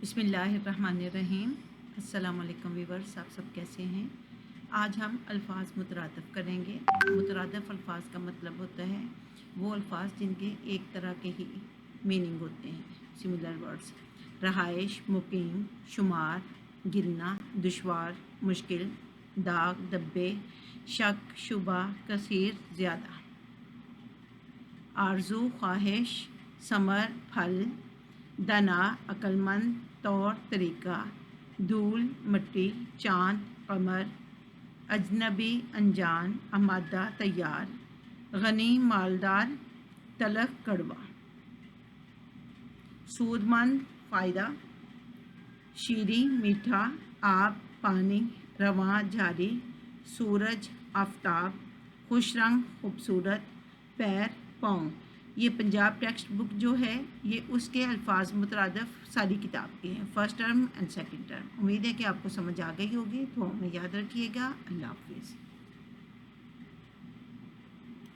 बिस्मिल्लाहिर्रहमानिर्रहीम। अस्सलाम वालेकुम व्यूअर्स, आप सब कैसे हैं। आज हम अल्फाज मुतरादफ़ करेंगे। मुतरादफ़ अल्फाज का मतलब होता है वो अल्फाज जिनके एक तरह के ही मीनिंग होते हैं, सिमिलर वर्ड्स। रहाइश, मुकीम, शुमार, गिनना, दुश्वार, मुश्किल, दाग, डब्बे, शक, शुबा, कसीर, ज़्यादा। आरज़ू, ख्वाहिश, समर, फल, दना, अक्लमंद, तौर तरीका, धूल, मिट्टी, चाँद, कमर, अजनबी, अनजान, आमादा, तैयार, गनी, मालदार, तलख, कड़वा, सूदमंद, फ़ायदा, शीरी, मीठा, आब, पानी, रवां, जारी, सूरज, आफताब, खुश रंग, खूबसूरत, पैर, पाँव। ये पंजाब टेक्स्ट बुक जो है ये उसके अल्फाज मुतरादफ़ सारी किताब के हैं, first term and second term. उम्मीद है कि आपको समझ आ गई होगी। तो हमें याद रखिएगा। अल्लाह हाफ़िज़।